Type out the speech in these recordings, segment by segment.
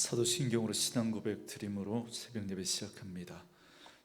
사도신경으로 신앙 고백 드림으로 새벽 예배 시작합니다.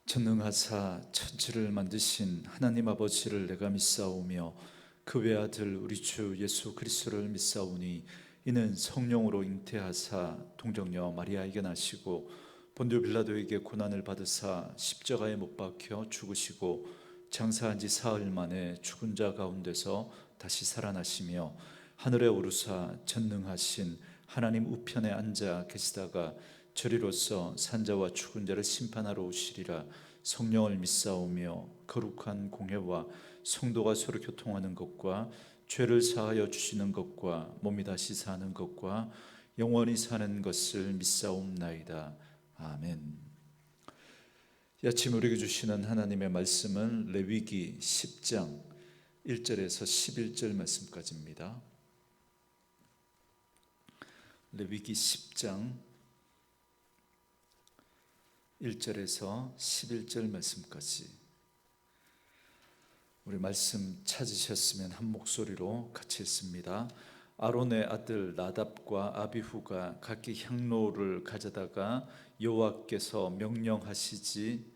전능하사 천지를 만드신 하나님 아버지를 내가 믿사오며 그 외아들 우리 주 예수 그리스도를 믿사오니 이는 성령으로 잉태하사 동정녀 마리아에게 나시고 본디오 빌라도에게 고난을 받으사 십자가에 못 박혀 죽으시고 장사한 지 사흘 만에 죽은 자 가운데서 다시 살아나시며 하늘에 오르사 전능하신 하나님 우편에 앉아 계시다가 저리로서 산자와 죽은 자를 심판하러 오시리라. 성령을 믿사오며 거룩한 공회와 성도가 서로 교통하는 것과 죄를 사하여 주시는 것과 몸이 다시 사는 것과 영원히 사는 것을 믿사옵나이다. 아멘. 이 아침 우리에게 주시는 하나님의 말씀은 레위기 10장 1절에서 11절 말씀까지입니다. 레위기 10장 1절에서 11절 말씀까지. 우리 말씀 찾으셨으면 한 목소리로 같이 읽습니다. 아론의 아들 나답과 아비후가 각기 향로를 가져다가 여호와께서 명령하시지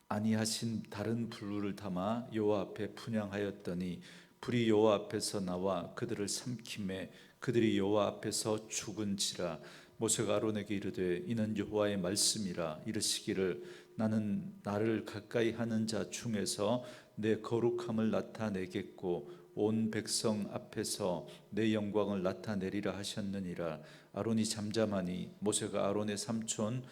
아니하신 다른 불을 담아 여호와 앞에 분향하였더니 불이 여호와 앞에서 나와 그들을 삼키매 그들이 여호와 앞에서 죽은지라. 모세가 아론에게 이르되 이는 여호와의 말씀이라. 이르시기를 나는 나를 가까이 하는 자 중에서 내 거룩함을 나타내겠고 온 백성 앞에서 내 영광을 나타내리라 하셨느니라. 아론이 잠잠하니 모세가 아론의 삼촌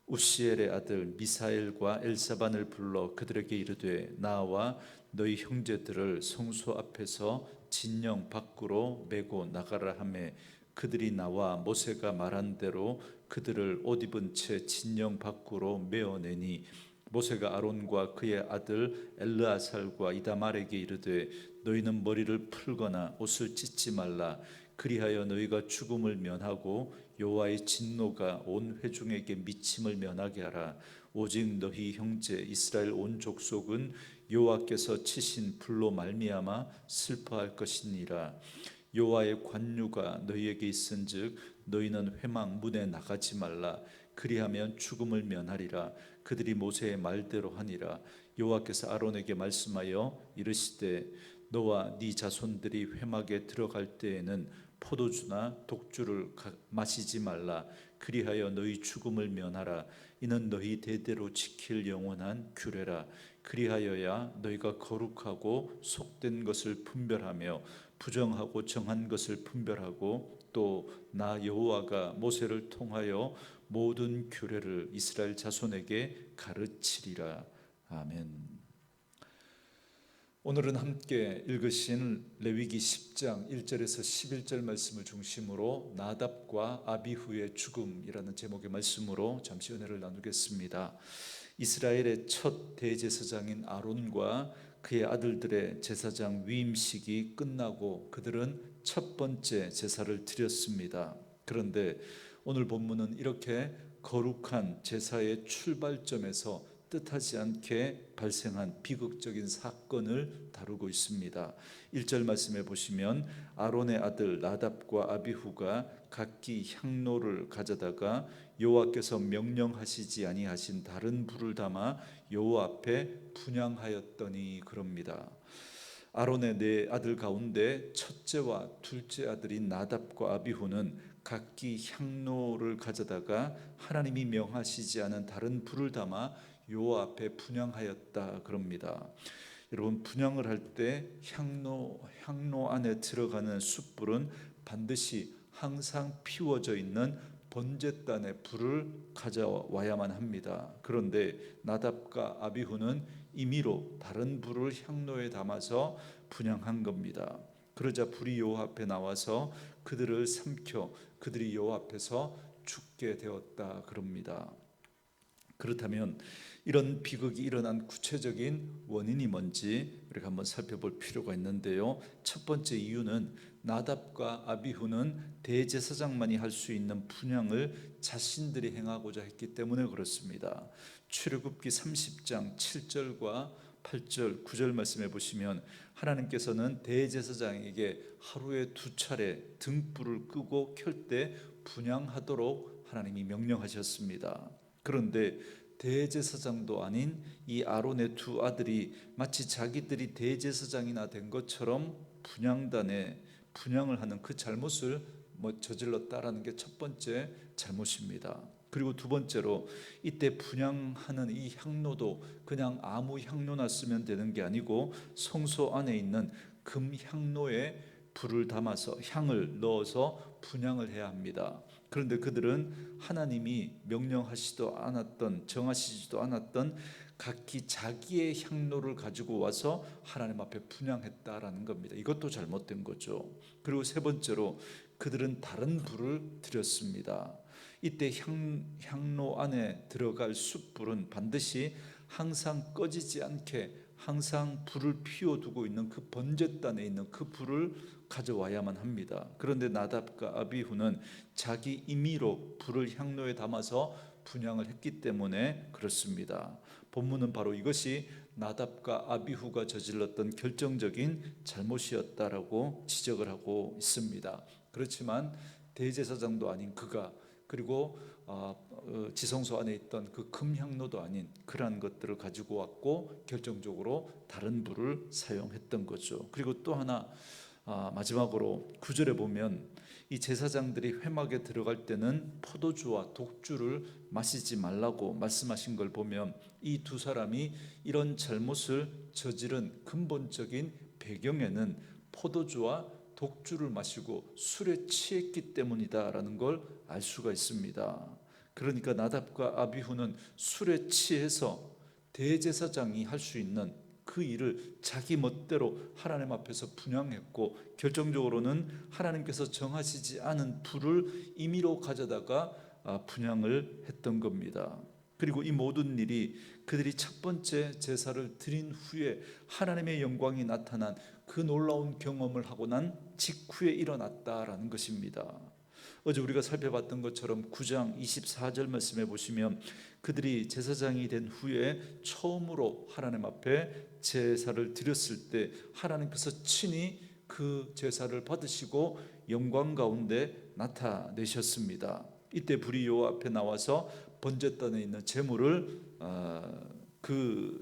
우시엘의 아들 미사엘과 엘사반을 불러 그들에게 이르되 나와 너희 형제들을 성소 앞에서 진영 밖으로 메고 나가라 하매 그들이 나와 모세가 말한 대로 그들을 옷 입은 채 진영 밖으로 메어내니 모세가 아론과 그의 아들 엘르아살과 이다말에게 이르되 너희는 머리를 풀거나 옷을 찢지 말라. 그리하여 너희가 죽음을 면하고 여호와의 진노가 온 회중에게 미침을 면하게 하라. 오직 너희 형제 이스라엘 온 족속은 여호와께서 치신 불로 말미암아 슬퍼할 것이니라. 여호와의 관유가 너희에게 있은즉 너희는 회막 문에 나가지 말라. 그리하면 죽음을 면하리라. 그들이 모세의 말대로 하니라. 여호와께서 아론에게 말씀하여 이르시되 너와 네 자손들이 회막에 들어갈 때에는 포도주나 독주를 마시지 말라. 그리하여 너희 죽음을 면하라. 이는 너희 대대로 지킬 영원한 규례라. 그리하여야 너희가 거룩하고 속된 것을 분별하며 부정하고 정한 것을 분별하고 또 나 여호와가 모세를 통하여 모든 규례를 이스라엘 자손에게 가르치리라. 아멘. 오늘은 함께 읽으신 레위기 10장 1절에서 11절 말씀을 중심으로 나답과 아비후의 죽음이라는 제목의 말씀으로 잠시 은혜를 나누겠습니다. 이스라엘의 첫 대제사장인 아론과 그의 아들들의 제사장 위임식이 끝나고 그들은 첫 번째 제사를 드렸습니다. 그런데 오늘 본문은 이렇게 거룩한 제사의 출발점에서 뜻하지 않게 발생한 비극적인 사건을 다루고 있습니다. 1절 말씀해 보시면 아론의 아들 나답과 아비후가 각기 향로를 가져다가 여호와께서 명령하시지 아니하신 다른 불을 담아 여호와 앞에 분향하였더니 그럽니다. 아론의 네 아들 가운데 첫째와 둘째 아들인 나답과 아비후는 각기 향로를 가져다가 하나님이 명하시지 않은 다른 불을 담아 여호와 앞에 분향하였다 그럽니다. 여러분, 분향을 할 때 향로 안에 들어가는 숯불은 반드시 항상 피워져 있는 번제단의 불을 가져와야만 합니다. 그런데 나답과 아비후는 임의로 다른 불을 향로에 담아서 분향한 겁니다. 그러자 불이 여호와 앞에 나와서 그들을 삼켜 그들이 여호와 앞에서 죽게 되었다 그럽니다. 그렇다면 이런 비극이 일어난 구체적인 원인이 뭔지 우리가 한번 살펴볼 필요가 있는데요. 첫 번째 이유는 나답과 아비후는 대제사장만이 할 수 있는 분향을 자신들이 행하고자 했기 때문에 그렇습니다. 출애굽기 30장 7절과 8절 9절 말씀해 보시면 하나님께서는 대제사장에게 하루에 2차례 등불을 끄고 켤 때 분향하도록 하나님이 명령하셨습니다. 그런데 대제사장도 아닌 이 아론의 두 아들이 마치 자기들이 대제사장이나 된 것처럼 분향단에 분향을 하는 그 잘못을 저질렀다라는 게 첫 번째 잘못입니다. 그리고 두 번째로 이때 분향하는 이 향로도 그냥 아무 향로나 쓰면 되는 게 아니고 성소 안에 있는 금 향로에 불을 담아서 향을 넣어서 분향을 해야 합니다. 그런데 그들은 하나님이 명령하시지도 않았던, 정하시지도 않았던 각기 자기의 향로를 가지고 와서 하나님 앞에 분향했다라는 겁니다. 이것도 잘못된 거죠. 그리고 세 번째로 그들은 다른 불을 드렸습니다. 이때 향로 안에 들어갈 숯불은 반드시 항상 꺼지지 않게 항상 불을 피워두고 있는 그 번제단에 있는 그 불을 가져와야만 합니다. 그런데 나답과 아비후는 자기 임의로 불을 향로에 담아서 분향을 했기 때문에 그렇습니다. 본문은 바로 이것이 나답과 아비후가 저질렀던 결정적인 잘못이었다라고 지적을 하고 있습니다. 그렇지만 대제사장도 아닌 그가 그리고 지성소 안에 있던 그 금향로도 아닌 그러한 것들을 가지고 왔고 결정적으로 다른 불을 사용했던 거죠. 그리고 또 하나 마지막으로 9절에 보면 이 제사장들이 회막에 들어갈 때는 포도주와 독주를 마시지 말라고 말씀하신 걸 보면 이 두 사람이 이런 잘못을 저지른 근본적인 배경에는 포도주와 독주를 마시고 술에 취했기 때문이다라는 걸 알 수가 있습니다. 그러니까 나답과 아비후는 술에 취해서 대제사장이 할 수 있는 그 일을 자기 멋대로 하나님 앞에서 분향했고 결정적으로는 하나님께서 정하시지 않은 불을 임의로 가져다가 분향을 했던 겁니다. 그리고 이 모든 일이 그들이 첫 번째 제사를 드린 후에 하나님의 영광이 나타난 그 놀라운 경험을 하고 난 직후에 일어났다라는 것입니다. 어제 우리가 살펴봤던 것처럼 9장 24절 말씀해 보시면 그들이 제사장이 된 후에 처음으로 하나님 앞에 제사를 드렸을 때 하나님께서 친히 그 제사를 받으시고 영광 가운데 나타내셨습니다. 이때 불이 여호와 앞에 나와서 번제단에 있는 제물을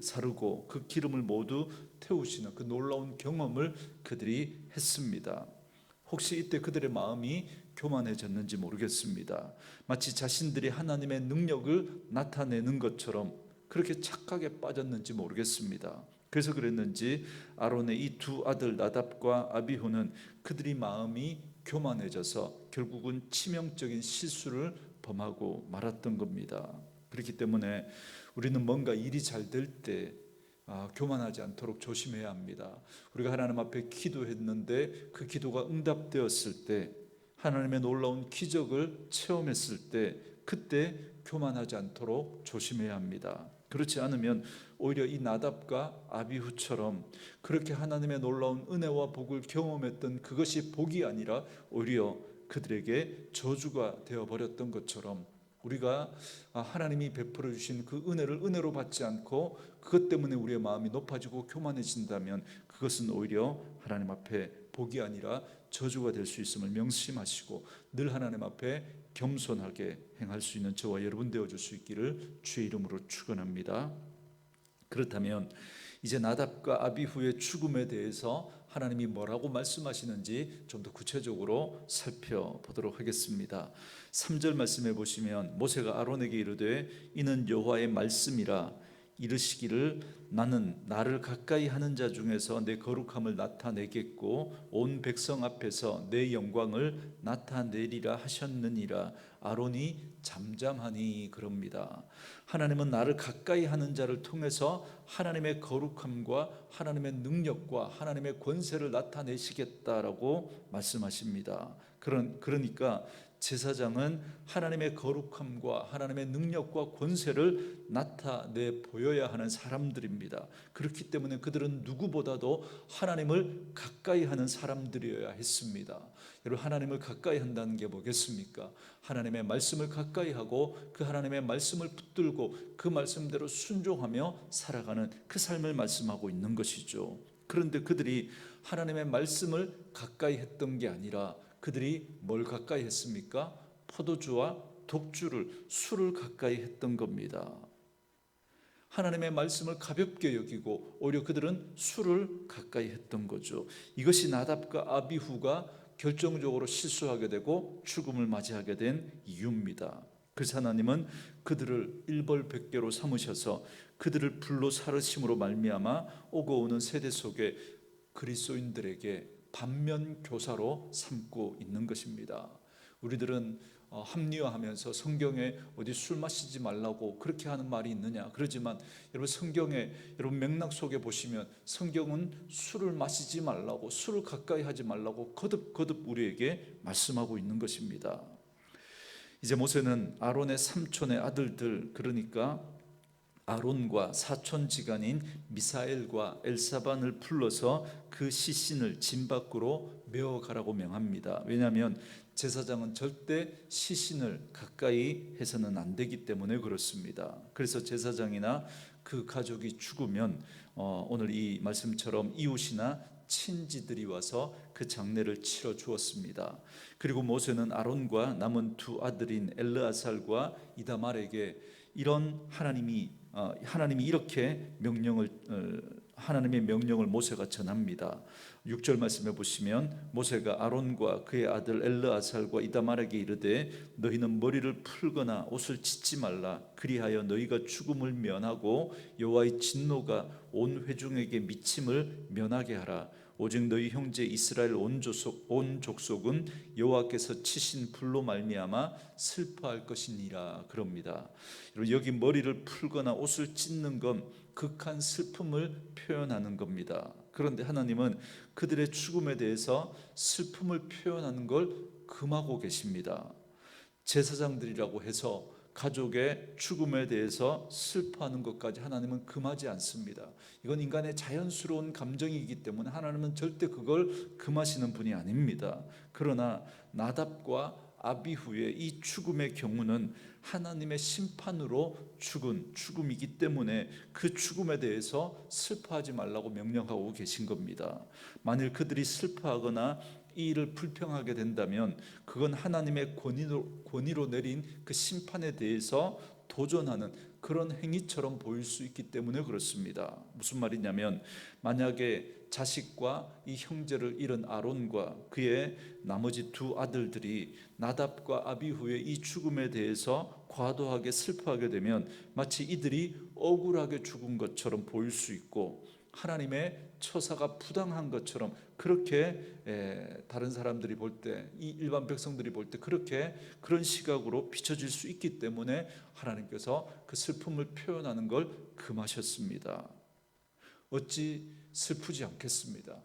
사르고 그 기름을 모두 태우시는 그 놀라운 경험을 그들이 했습니다. 혹시 이때 그들의 마음이 교만해졌는지 모르겠습니다. 마치 자신들이 하나님의 능력을 나타내는 것처럼 그렇게 착각에 빠졌는지 모르겠습니다. 그래서 그랬는지 아론의 이 두 아들 나답과 아비후는 그들이 마음이 교만해져서 결국은 치명적인 실수를 범하고 말았던 겁니다. 그렇기 때문에 우리는 뭔가 일이 잘 될 때 교만하지 않도록 조심해야 합니다. 우리가 하나님 앞에 기도했는데 그 기도가 응답되었을 때 하나님의 놀라운 기적을 체험했을 때 그때 교만하지 않도록 조심해야 합니다. 그렇지 않으면 오히려 이 나답과 아비후처럼 그렇게 하나님의 놀라운 은혜와 복을 경험했던 그것이 복이 아니라 오히려 그들에게 저주가 되어버렸던 것처럼 우리가 하나님이 베풀어 주신 그 은혜를 은혜로 받지 않고 그것 때문에 우리의 마음이 높아지고 교만해진다면 그것은 오히려 하나님 앞에 복이 아니라 저주가 될 수 있음을 명심하시고 늘 하나님 앞에 겸손하게 행할 수 있는 저와 여러분 되어줄 수 있기를 주의 이름으로 축원합니다. 그렇다면 이제 나답과 아비후의 죽음에 대해서 하나님이 뭐라고 말씀하시는지 좀 더 구체적으로 살펴보도록 하겠습니다. 3절 말씀해 보시면 모세가 아론에게 이르되 이는 여호와의 말씀이라 이르시기를 나는 나를 가까이 하는 자 중에서 내 거룩함을 나타내겠고 온 백성 앞에서 내 영광을 나타내리라 하셨느니라. 아론이 잠잠하니 그럽니다. 하나님은 나를 가까이 하는 자를 통해서 하나님의 거룩함과 하나님의 능력과 하나님의 권세를 나타내시겠다라고 말씀하십니다. 그러니까 제사장은 하나님의 거룩함과 하나님의 능력과 권세를 나타내 보여야 하는 사람들입니다. 그렇기 때문에 그들은 누구보다도 하나님을 가까이 하는 사람들이어야 했습니다. 여러분, 하나님을 가까이 한다는 게 뭐겠습니까? 하나님의 말씀을 가까이 하고 그 하나님의 말씀을 붙들고 그 말씀대로 순종하며 살아가는 그 삶을 말씀하고 있는 것이죠. 그런데 그들이 하나님의 말씀을 가까이 했던 게 아니라 그들이 뭘 가까이 했습니까? 포도주와 독주를, 술을 가까이 했던 겁니다. 하나님의 말씀을 가볍게 여기고 오히려 그들은 술을 가까이 했던 거죠. 이것이 나답과 아비후가 결정적으로 실수하게 되고 죽음을 맞이하게 된 이유입니다. 그래서 하나님은 그들을 일벌백계로 삼으셔서 그들을 불로 사르심으로 말미암아 오고 오는 세대 속에 그리스도인들에게 반면 교사로 삼고 있는 것입니다. 우리들은 합리화하면서 성경에 어디 술 마시지 말라고 그렇게 하는 말이 있느냐, 그러지만 여러분, 성경에 여러분 맥락 속에 보시면 성경은 술을 마시지 말라고, 술을 가까이 하지 말라고 거듭 우리에게 말씀하고 있는 것입니다. 이제 모세는 아론의 삼촌의 아들들, 그러니까 아론과 사촌지간인 미사엘과 엘사반을 불러서 그 시신을 진 밖으로 메어가라고 명합니다. 왜냐하면 제사장은 절대 시신을 가까이 해서는 안 되기 때문에 그렇습니다. 그래서 제사장이나 그 가족이 죽으면 오늘 이 말씀처럼 이웃이나 친지들이 와서 그 장례를 치러 주었습니다. 그리고 모세는 아론과 남은 두 아들인 엘르아살과 이다말에게 이런 하나님이 이렇게 하나님의 명령을 모세가 전합니다. 6절 말씀해 보시면 모세가 아론과 그의 아들 엘르아살과 이다말에게 이르되 너희는 머리를 풀거나 옷을 찢지 말라. 그리하여 너희가 죽음을 면하고 여호와의 진노가 온 회중에게 미침을 면하게 하라. 오직 너희 형제 이스라엘 온 족속은 여호와께서 치신 불로 말미암아 슬퍼할 것이니라 그럽니다. 여기 머리를 풀거나 옷을 찢는 건 극한 슬픔을 표현하는 겁니다. 그런데 하나님은 그들의 죽음에 대해서 슬픔을 표현하는 걸 금하고 계십니다. 제사장들이라고 해서 가족의 죽음에 대해서 슬퍼하는 것까지 하나님은 금하지 않습니다. 이건 인간의 자연스러운 감정이기 때문에 하나님은 절대 그걸 금하시는 분이 아닙니다. 그러나 나답과 아비후의 이 죽음의 경우는 하나님의 심판으로 죽은 죽음이기 때문에 그 죽음에 대해서 슬퍼하지 말라고 명령하고 계신 겁니다. 만일 그들이 슬퍼하거나 이 일을 불평하게 된다면 그건 하나님의 권위로 내린 그 심판에 대해서 도전하는 그런 행위처럼 보일 수 있기 때문에 그렇습니다. 무슨 말이냐면 만약에 자식과 이 형제를 잃은 아론과 그의 나머지 두 아들들이 나답과 아비후의 이 죽음에 대해서 과도하게 슬퍼하게 되면 마치 이들이 억울하게 죽은 것처럼 보일 수 있고 하나님의 처사가 부당한 것처럼 그렇게 다른 사람들이 볼 때, 이 일반 백성들이 볼 때 그렇게 그런 시각으로 비춰질 수 있기 때문에 하나님께서 그 슬픔을 표현하는 걸 금하셨습니다. 어찌 슬프지 않겠습니까?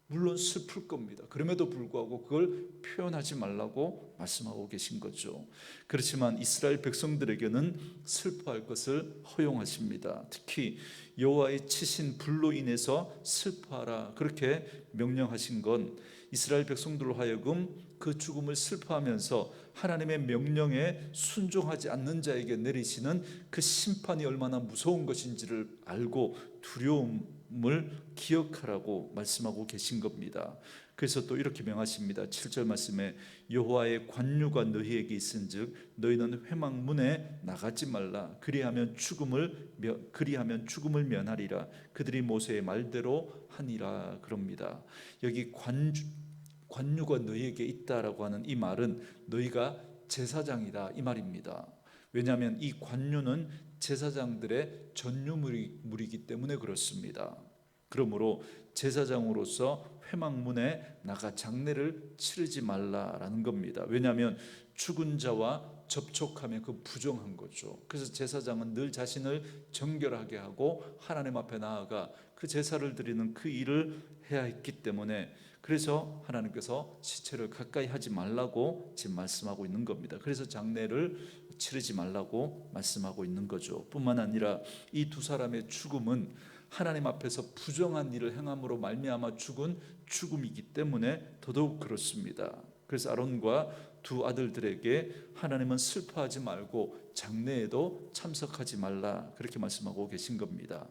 물론 슬플 겁니다. 그럼에도 불구하고 그걸 표현하지 말라고 말씀하고 계신 거죠. 그렇지만 이스라엘 백성들에게는 슬퍼할 것을 허용하십니다. 특히 여호와의 치신 불로 인해서 슬퍼하라 그렇게 명령하신 건 이스라엘 백성들로 하여금 그 죽음을 슬퍼하면서 하나님의 명령에 순종하지 않는 자에게 내리시는 그 심판이 얼마나 무서운 것인지를 알고 두려움을 기억하라고 말씀하고 계신 겁니다. 그래서 또 이렇게 명하십니다. 7절 말씀에 여호와의 관유가 너희에게 있은즉 너희는 회막문에 나가지 말라. 그리하면 죽음을 면하리라. 그들이 모세의 말대로 하니라 그럽니다. 여기 관유가 너희에게 있다라고 하는 이 말은 너희가 제사장이다 이 말입니다. 왜냐하면 이 관유는 제사장들의 전유물이기 때문에 그렇습니다. 그러므로 제사장으로서 회막문에 나가 장례를 치르지 말라라는 겁니다. 왜냐하면 죽은 자와 접촉하면 그 부정한 거죠. 그래서 제사장은 늘 자신을 정결하게 하고 하나님 앞에 나아가 그 제사를 드리는 그 일을 해야 했기 때문에 그래서 하나님께서 시체를 가까이 하지 말라고 지금 말씀하고 있는 겁니다. 그래서 장례를 치르지 말라고 말씀하고 있는 거죠. 뿐만 아니라 이 두 사람의 죽음은 하나님 앞에서 부정한 일을 행함으로 말미암아 죽은 죽음이기 때문에 더더욱 그렇습니다. 그래서 아론과 두 아들들에게 하나님은 슬퍼하지 말고 장례에도 참석하지 말라 그렇게 말씀하고 계신 겁니다.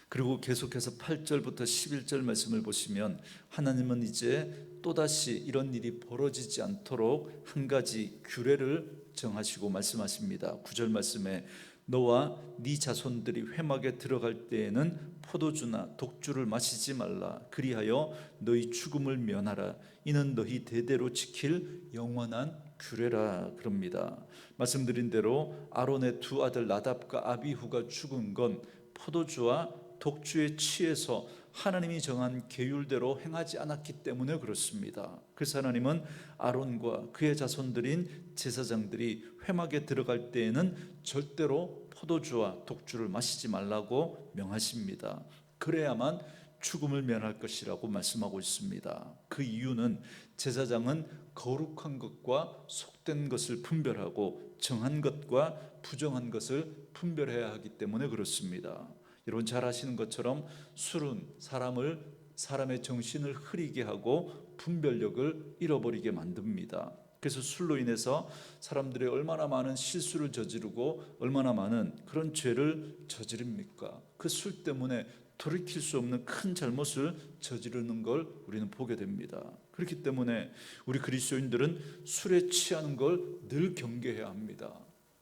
그리고 계속해서 8절부터 11절 말씀을 보시면 하나님은 이제 또다시 이런 일이 벌어지지 않도록 한 가지 규례를 정하시고 말씀하십니다. 9절 말씀에 너와 네 자손들이 회막에 들어갈 때에는 포도주나 독주를 마시지 말라. 그리하여 너희 죽음을 면하라. 이는 너희 대대로 지킬 영원한 규례라 그럽니다. 말씀드린 대로 아론의 두 아들 나답과 아비후가 죽은 건 포도주와 독주에 취해서 하나님이 정한 계율대로 행하지 않았기 때문에 그렇습니다. 그래서 하나님은 아론과 그의 자손들인 제사장들이 회막에 들어갈 때에는 절대로 포도주와 독주를 마시지 말라고 명하십니다. 그래야만 죽음을 면할 것이라고 말씀하고 있습니다. 그 이유는 제사장은 거룩한 것과 속된 것을 분별하고 정한 것과 부정한 것을 분별해야 하기 때문에 그렇습니다. 여러분 잘 아시는 것처럼 술은 사람의 정신을 흐리게 하고 분별력을 잃어버리게 만듭니다. 그래서 술로 인해서 사람들이 얼마나 많은 실수를 저지르고 얼마나 많은 그런 죄를 저지릅니까? 그 술 때문에 돌이킬 수 없는 큰 잘못을 저지르는 걸 우리는 보게 됩니다. 그렇기 때문에 우리 그리스도인들은 술에 취하는 걸 늘 경계해야 합니다.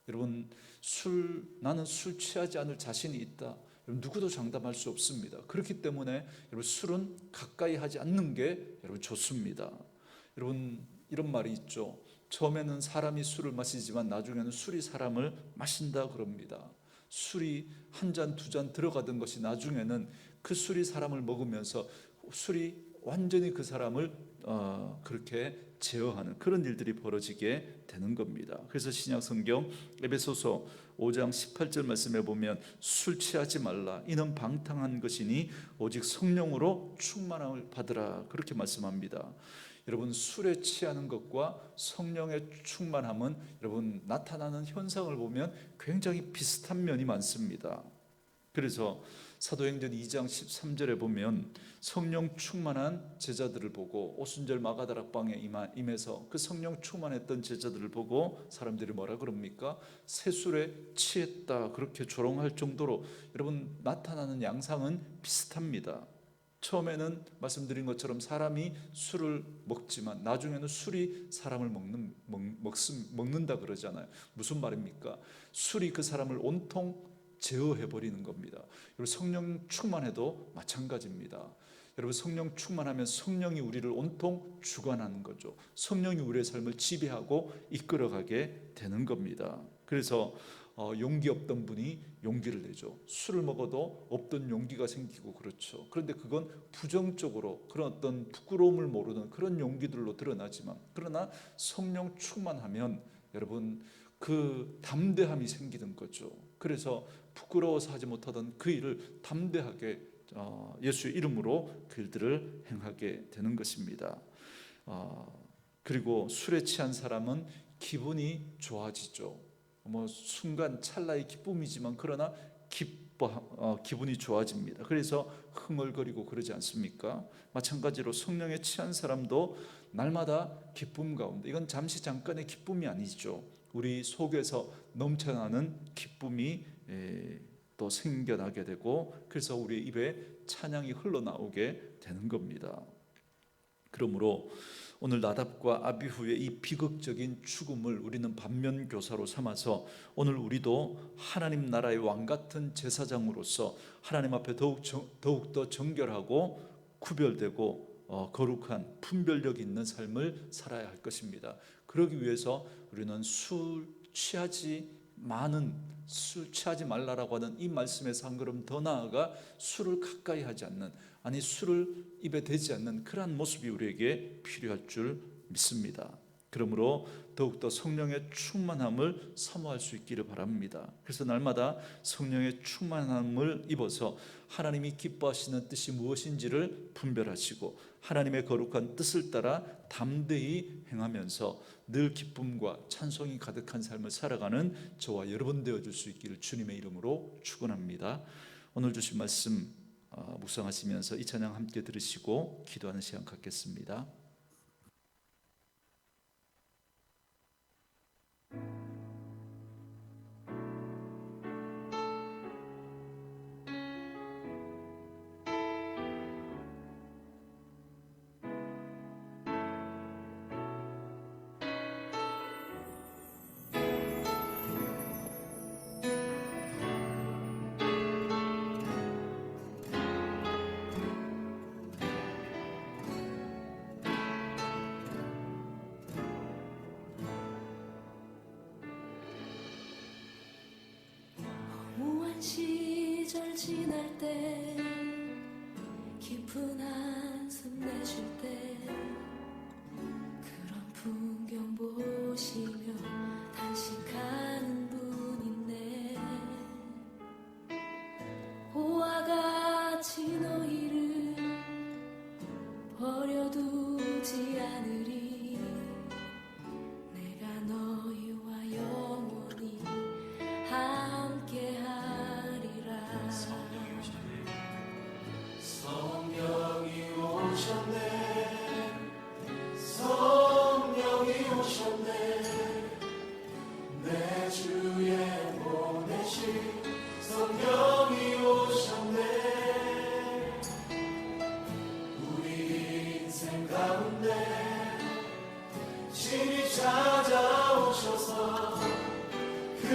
여러분 나는 술 취하지 않을 자신이 있다. 누구도 장담할 수 없습니다. 그렇기 때문에 여러분 술은 가까이 하지 않는 게 여러분 좋습니다. 여러분 이런 말이 있죠. 처음에는 사람이 술을 마시지만 나중에는 술이 사람을 마신다 그럽니다. 술이 한 잔, 두 잔 들어가던 것이 나중에는 그 술이 사람을 먹으면서 술이 완전히 그 사람을 그렇게 제어하는 그런 일들이 벌어지게 되는 겁니다. 그래서 신약 성경 에베소서 5장 18절 말씀에 보면 술 취하지 말라 이는 방탕한 것이니 오직 성령으로 충만함을 받으라 그렇게 말씀합니다. 여러분 술에 취하는 것과 성령의 충만함은 여러분 나타나는 현상을 보면 굉장히 비슷한 면이 많습니다. 그래서 사도행전 2장 13절에 보면 성령 충만한 제자들을 보고 오순절 마가다락방에 임해서 그 성령 충만했던 제자들을 보고 사람들이 뭐라 그럽니까? 새술에 취했다 그렇게 조롱할 정도로 여러분 나타나는 양상은 비슷합니다. 처음에는 말씀드린 것처럼 사람이 술을 먹지만 나중에는 술이 사람을 먹는다 그러잖아요. 무슨 말입니까? 술이 그 사람을 온통 제어해버리는 겁니다. 여러분 성령 충만해도 마찬가지입니다. 여러분 성령 충만하면 성령이 우리를 온통 주관하는 거죠. 성령이 우리의 삶을 지배하고 이끌어가게 되는 겁니다. 그래서 용기 없던 분이 용기를 내죠. 술을 먹어도 없던 용기가 생기고 그렇죠. 그런데 그건 부정적으로 그런 어떤 부끄러움을 모르는 그런 용기들로 드러나지만 그러나 성령 충만하면 여러분 그 담대함이 생기는 거죠. 그래서 부끄러워서 하지 못하던 그 일을 담대하게 예수의 이름으로 그 일들을 행하게 되는 것입니다. 그리고 술에 취한 사람은 기분이 좋아지죠. 순간 찰나의 기쁨이지만 그러나 기분이 좋아집니다. 그래서 흥얼거리고 그러지 않습니까? 마찬가지로 성령에 취한 사람도 날마다 기쁨 가운데 이건 잠깐의 기쁨이 아니죠. 우리 속에서 넘쳐나는 기쁨이 또 생겨나게 되고 그래서 우리 입에 찬양이 흘러나오게 되는 겁니다. 그러므로 오늘 나답과 아비후의 이 비극적인 죽음을 우리는 반면교사로 삼아서 오늘 우리도 하나님 나라의 왕같은 제사장으로서 하나님 앞에 더욱더 정결하고 구별되고 거룩한 분별력 있는 삶을 살아야 할 것입니다. 그러기 위해서 우리는 술 취하지 말라라고 하는 이 말씀에서 한 걸음 더 나아가 술을 가까이 하지 않는 술을 입에 대지 않는 그러한 모습이 우리에게 필요할 줄 믿습니다. 그러므로 더욱더 성령의 충만함을 사모할 수 있기를 바랍니다. 그래서 날마다 성령의 충만함을 입어서 하나님이 기뻐하시는 뜻이 무엇인지를 분별하시고 하나님의 거룩한 뜻을 따라 담대히 행하면서 늘 기쁨과 찬송이 가득한 삶을 살아가는 저와 여러분 되어줄 수 있기를 주님의 이름으로 축원합니다. 오늘 주신 말씀 묵상하시면서 이 찬양 함께 들으시고 기도하는 시간 갖겠습니다. 시절 지날 때 깊은 한숨 내쉴 때 그런 풍경 보시며 단식하는 분 있네. 보와 같이 너희를 버려두지 않으리. 내가 너희와 영원히 함께하리라. 성령이 오셨네. 성령이 오셨네. 내 주에 보내신 성령이 오셨네. 우리 인생 가운데 신이 찾아오셔서 그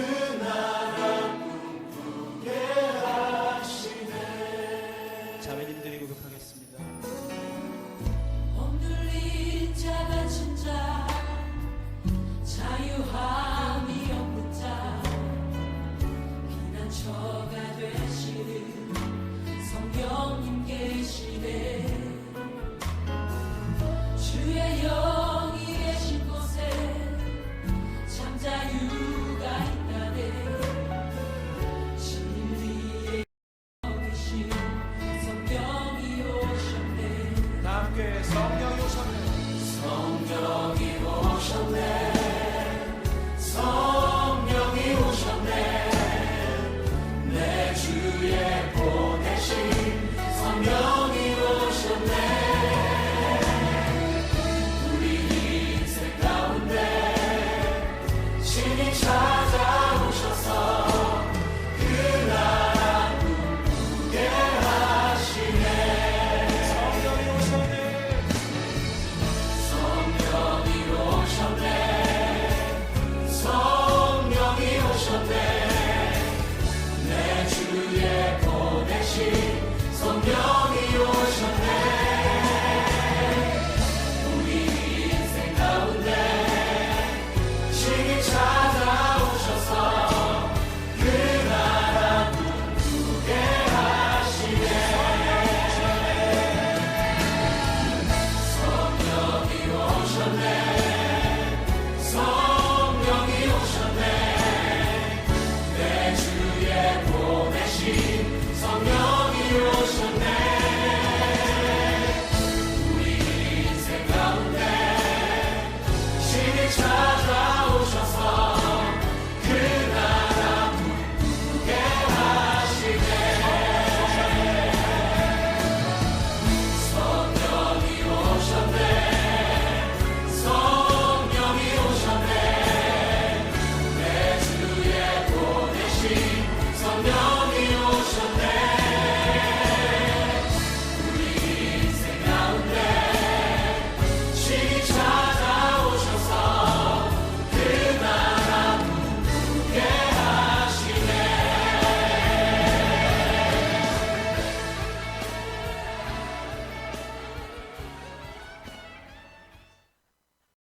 나라 꿈꾸게 하시네. 자매님들이 고백하겠습니다. 억눌린 자 갇힌 자 자유함이 없는 자 피난처가 되시는 성령님 계시네. 주의 영이 계신 곳에 참 자유가 있다네. 진리의 영이신 성령이 오셨네. 다 함께 성령이 오셨네. 성령이 오셨네.